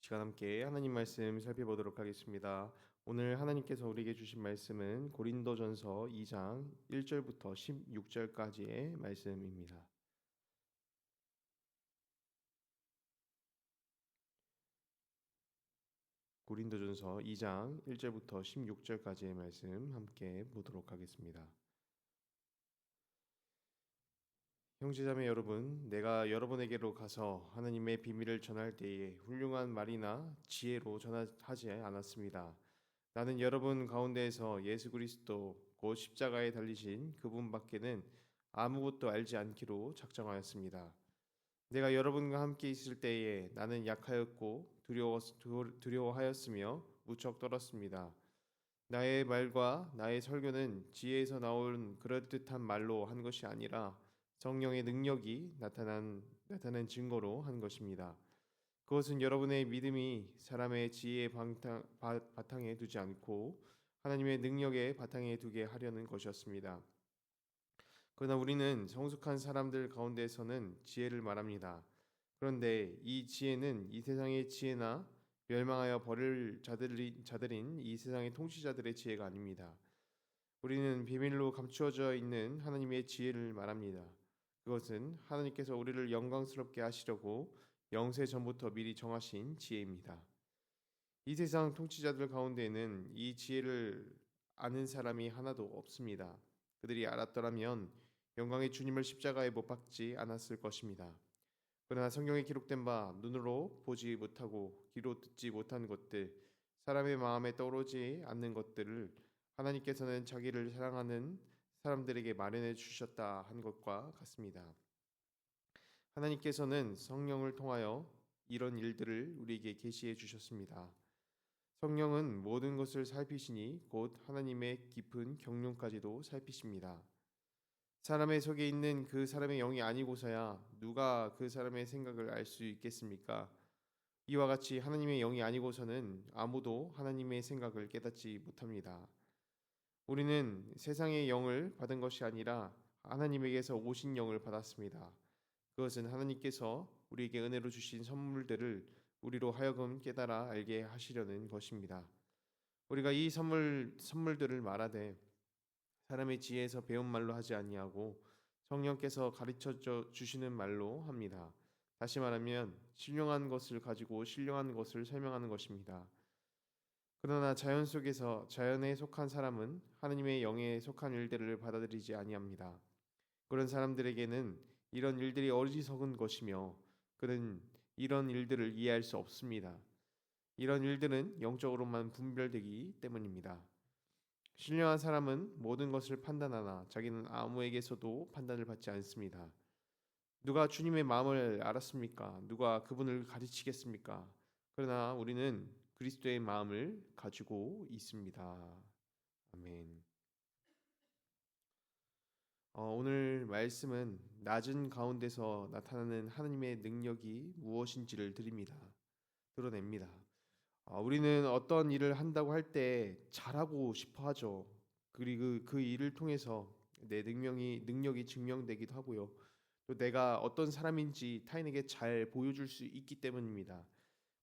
시간 함께 하나님 말씀 살펴보도록 하겠습니다. 오늘 하나님께서 우리에게 주신 말씀은 고린도전서 2장 1절부터 16절까지의 말씀입니다. 고린도전서 2장 1절부터 16절까지의 말씀 함께 보도록 하겠습니다. 형제자매 여러분, 내가 여러분에게로 가서 하나님의 비밀을 전할 때에 훌륭한 말이나 지혜로 전하지 않았습니다. 나는 여러분 가운데에서 예수 그리스도 곧 십자가에 달리신 그분밖에는 아무것도 알지 않기로 작정하였습니다. 내가 여러분과 함께 있을 때에 나는 약하였고 두려워하였으며 무척 떨었습니다. 나의 말과 나의 설교는 지혜에서 나온 그럴듯한 말로 한 것이 아니라 성령의 능력이 나타난 증거로 한 것입니다. 그것은 여러분의 믿음이 사람의 지혜의 바탕에 두지 않고 하나님의 능력의 바탕에 두게 하려는 것이었습니다. 그러나 우리는 성숙한 사람들 가운데서는 지혜를 말합니다. 그런데 이 지혜는 이 세상의 지혜나 멸망하여 버릴 자들인 이 세상의 통치자들의 지혜가 아닙니다. 우리는 비밀로 감추어져 있는 하나님의 지혜를 말합니다. 그것은 하나님께서 우리를 영광스럽게 하시려고 영세 전부터 미리 정하신 지혜입니다. 이 세상 통치자들 가운데에는 이 지혜를 아는 사람이 하나도 없습니다. 그들이 알았더라면 영광의 주님을 십자가에 못 박지 않았을 것입니다. 그러나 성경에 기록된 바 눈으로 보지 못하고 귀로 듣지 못한 것들, 사람의 마음에 떠오르지 않는 것들을 하나님께서는 자기를 사랑하는 사람들에게 마련해 주셨다 한 것과 같습니다. 하나님께서는 성령을 통하여 이런 일들을 우리에게 계시해 주셨습니다. 성령은 모든 것을 살피시니 곧 하나님의 깊은 경륜까지도 살피십니다. 사람의 속에 있는 그 사람의 영이 아니고서야 누가 그 사람의 생각을 알 수 있겠습니까? 이와 같이 하나님의 영이 아니고서는 아무도 하나님의 생각을 깨닫지 못합니다. 우리는 세상의 영을 받은 것이 아니라 하나님에게서 오신 영을 받았습니다. 그것은 하나님께서 우리에게 은혜로 주신 선물들을 우리로 하여금 깨달아 알게 하시려는 것입니다. 우리가 이 선물들을 말하되 사람의 지혜에서 배운 말로 하지 아니하고 성령께서 가르쳐 주시는 말로 합니다. 다시 말하면 신령한 것을 가지고 신령한 것을 설명하는 것입니다. 그러나 자연에 속한 사람은 하나님의 영에 속한 일들을 받아들이지 아니합니다. 그런 사람들에게는 이런 일들이 어리석은 것이며 그는 이런 일들을 이해할 수 없습니다. 이런 일들은 영적으로만 분별되기 때문입니다. 신령한 사람은 모든 것을 판단하나 자기는 아무에게서도 판단을 받지 않습니다. 누가 주님의 마음을 알았습니까? 누가 그분을 가르치겠습니까? 그러나 우리는 그리스도의 마음을 가지고 있습니다. 아멘. 오늘 말씀은 낮은 가운데서 나타나는 하나님의 능력이 무엇인지를 드러냅니다. 우리는 어떤 일을 한다고 할 때 잘하고 싶어 하죠. 그리고 그 일을 통해서 내 능력이 증명되기도 하고요. 또 내가 어떤 사람인지 타인에게 잘 보여줄 수 있기 때문입니다.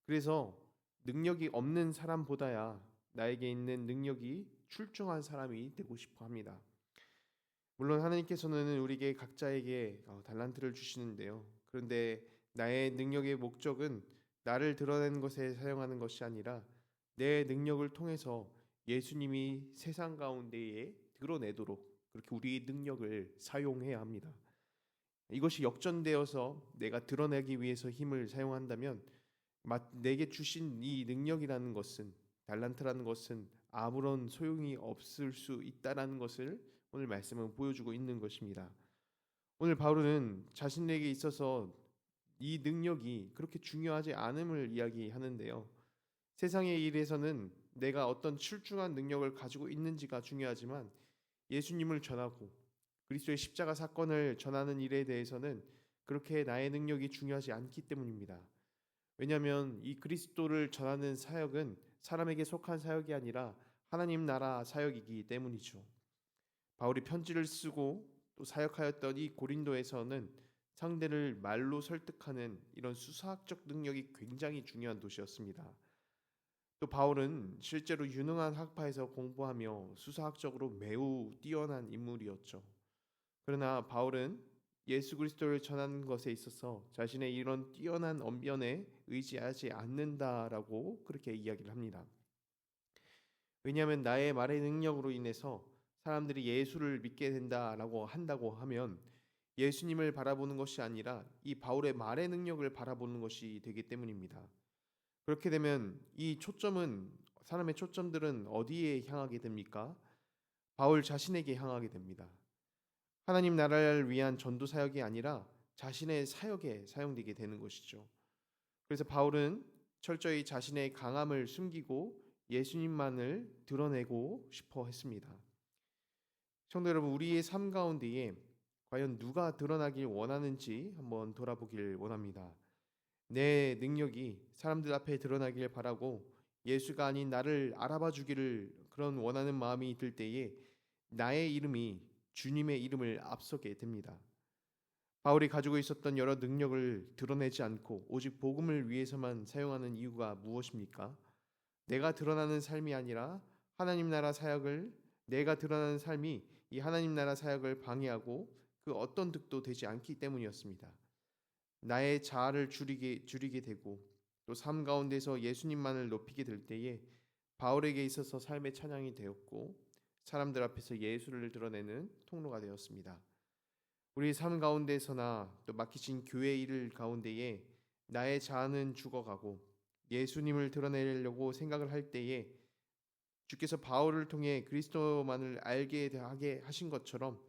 그래서 능력이 없는 사람보다야 나에게 있는 능력이 출중한 사람이 되고 싶어 합니다. 물론 하나님께서는 우리에게 각자에게 달란트를 주시는데요. 그런데 나의 능력의 목적은 나를 드러내는 것에 사용하는 것이 아니라 내 능력을 통해서 예수님이 세상 가운데에 드러내도록 그렇게 우리의 능력을 사용해야 합니다. 이것이 역전되어서 내가 드러내기 위해서 힘을 사용한다면 내게 주신 이 능력이라는 것은 달란트라는 것은 아무런 소용이 없을 수 있다라는 것을 오늘 말씀은 보여주고 있는 것입니다. 오늘 바울은 자신에게 있어서 이 능력이 그렇게 중요하지 않음을 이야기하는데요. 세상의 일에서는 내가 어떤 출중한 능력을 가지고 있는지가 중요하지만 예수님을 전하고 그리스도의 십자가 사건을 전하는 일에 대해서는 그렇게 나의 능력이 중요하지 않기 때문입니다. 왜냐하면 이 그리스도를 전하는 사역은 사람에게 속한 사역이 아니라 하나님 나라 사역이기 때문이죠. 바울이 편지를 쓰고 또 사역하였던 이 고린도에서는 상대를 말로 설득하는 이런 수사학적 능력이 굉장히 중요한 도시였습니다. 또 바울은 실제로 유능한 학파에서 공부하며 수사학적으로 매우 뛰어난 인물이었죠. 그러나 바울은 예수 그리스도를 전하는 것에 있어서 자신의 이런 뛰어난 언변에 의지하지 않는다라고 그렇게 이야기를 합니다. 왜냐하면 나의 말의 능력으로 인해서 사람들이 예수를 믿게 된다라고 한다고 하면 예수님을 바라보는 것이 아니라 이 바울의 말의 능력을 바라보는 것이 되기 때문입니다. 그렇게 되면 이 초점은 사람의 초점들은 어디에 향하게 됩니까? 바울 자신에게 향하게 됩니다. 하나님 나라를 위한 전도 사역이 아니라 자신의 사역에 사용되게 되는 것이죠. 그래서 바울은 철저히 자신의 강함을 숨기고 예수님만을 드러내고 싶어 했습니다. 성도 여러분, 우리의 삶 가운데에 과연 누가 드러나길 원하는지 한번 돌아보길 원합니다. 내 능력이 사람들 앞에 드러나길 바라고 예수가 아닌 나를 알아봐 주기를 그런 원하는 마음이 들 때에 나의 이름이 주님의 이름을 앞서게 됩니다. 바울이 가지고 있었던 여러 능력을 드러내지 않고 오직 복음을 위해서만 사용하는 이유가 무엇입니까? 내가 드러나는 삶이 아니라 하나님 나라 사역을 내가 드러나는 삶이 이 하나님 나라 사역을 방해하고 그 어떤 득도 되지 않기 때문이었습니다. 나의 자아를 줄이게 되고 또 삶 가운데서 예수님만을 높이게 될 때에 바울에게 있어서 삶의 찬양이 되었고 사람들 앞에서 예수를 드러내는 통로가 되었습니다. 우리 삶 가운데서나 또 맡기신 교회 일 가운데에 나의 자아는 죽어가고 예수님을 드러내려고 생각을 할 때에 주께서 바울을 통해 그리스도만을 알게 하게 하신 것처럼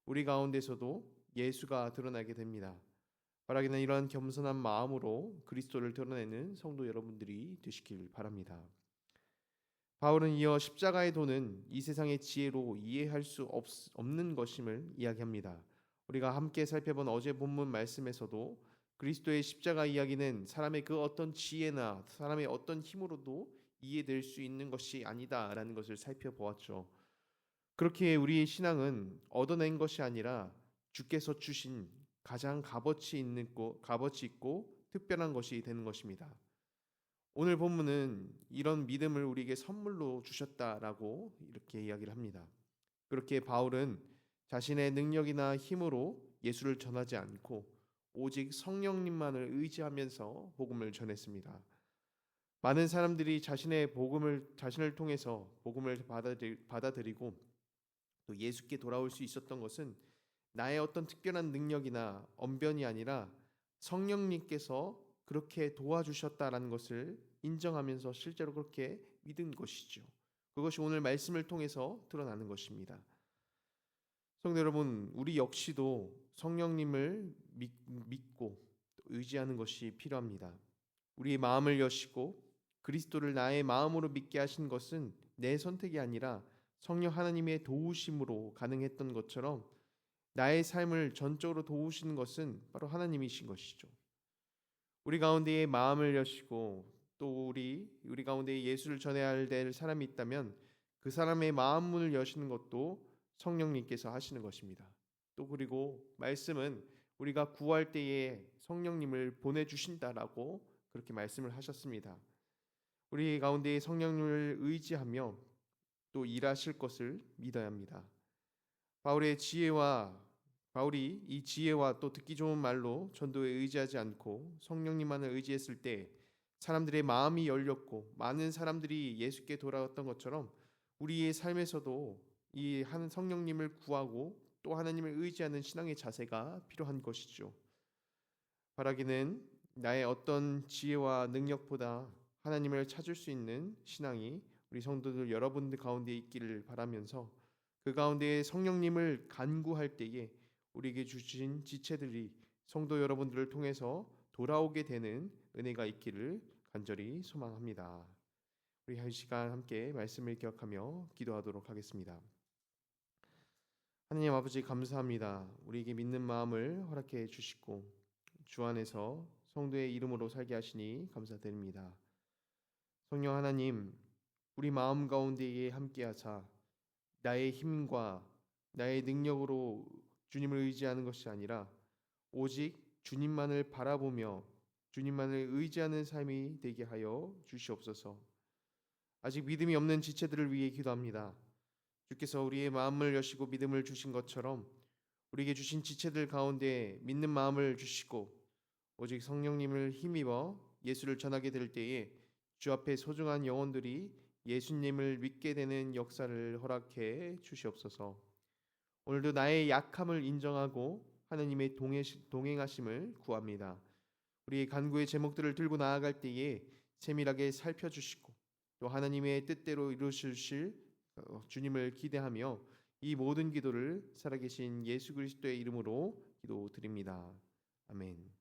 우리 가운데서도 예수가 드러나게 됩니다. 바라기는 이러한 겸손한 마음으로 그리스도를 드러내는 성도 여러분들이 되시길 바랍니다. 바울은 이어 십자가의 도는 이 세상의 지혜로 이해할 수 없는 것임을 이야기합니다. 우리가 함께 살펴본 어제 본문 말씀에서도 그리스도의 십자가 이야기는 사람의 그 어떤 지혜나 사람의 어떤 힘으로도 이해될 수 있는 것이 아니다라는 것을 살펴보았죠. 그렇게 우리의 신앙은 얻어낸 것이 아니라 주께서 주신 가장 값어치 있고 특별한 것이 되는 것입니다. 오늘 본문은 이런 믿음을 우리에게 선물로 주셨다라고 이렇게 이야기를 합니다. 그렇게 바울은 자신의 능력이나 힘으로 예수를 전하지 않고 오직 성령님만을 의지하면서 복음을 전했습니다. 많은 사람들이 자신을 통해서 복음을 받아들이고 또 예수께 돌아올 수 있었던 것은 나의 어떤 특별한 능력이나 언변이 아니라 성령님께서 그렇게 도와주셨다라는 것을 인정하면서 실제로 그렇게 믿은 것이죠. 그것이 오늘 말씀을 통해서 드러나는 것입니다. 성도 여러분, 우리 역시도 성령님을 믿고 의지하는 것이 필요합니다. 우리의 마음을 여시고 그리스도를 나의 마음으로 믿게 하신 것은 내 선택이 아니라 성령 하나님의 도우심으로 가능했던 것처럼 나의 삶을 전적으로 도우시는 것은 바로 하나님이신 것이죠. 우리 가운데에 마음을 여시고 또 우리 가운데에 예수를 전해야 될 사람이 있다면 그 사람의 마음 문을 여시는 것도 성령님께서 하시는 것입니다. 또 그리고 말씀은 우리가 구할 때에 성령님을 보내주신다라고 그렇게 말씀을 하셨습니다. 우리 가운데에 성령님을 의지하며 또 일하실 것을 믿어야 합니다. 바울이 이 지혜와 또 듣기 좋은 말로 전도에 의지하지 않고 성령님만을 의지했을 때 사람들의 마음이 열렸고 많은 사람들이 예수께 돌아왔던 것처럼 우리의 삶에서도 이 한 성령님을 구하고 또 하나님을 의지하는 신앙의 자세가 필요한 것이죠. 바라기는 나의 어떤 지혜와 능력보다 하나님을 찾을 수 있는 신앙이 우리 성도들 여러분들 가운데 있기를 바라면서 그 가운데 성령님을 간구할 때에 우리에게 주신 지체들이 성도 여러분들을 통해서 돌아오게 되는 은혜가 있기를 간절히 소망합니다. 우리 한 시간 함께 말씀을 기억하며 기도하도록 하겠습니다. 하나님 아버지 감사합니다. 우리에게 믿는 마음을 허락해 주시고 주 안에서 성도의 이름으로 살게 하시니 감사드립니다. 성령 하나님, 우리 마음 가운데에 함께하사 나의 힘과 나의 능력으로 주님을 의지하는 것이 아니라 오직 주님만을 바라보며 주님만을 의지하는 삶이 되게 하여 주시옵소서. 아직 믿음이 없는 지체들을 위해 기도합니다. 주께서 우리의 마음을 여시고 믿음을 주신 것처럼 우리에게 주신 지체들 가운데 믿는 마음을 주시고 오직 성령님을 힘입어 예수를 전하게 될 때에 주 앞에 소중한 영혼들이 예수님을 믿게 되는 역사를 허락해 주시옵소서. 오늘도 나의 약함을 인정하고 하나님의 동행하심을 구합니다. 우리의 간구의 제목들을 들고 나아갈 때에 세밀하게 살펴주시고 또 하나님의 뜻대로 이루실 주님을 기대하며 이 모든 기도를 살아계신 예수 그리스도의 이름으로 기도드립니다. 아멘.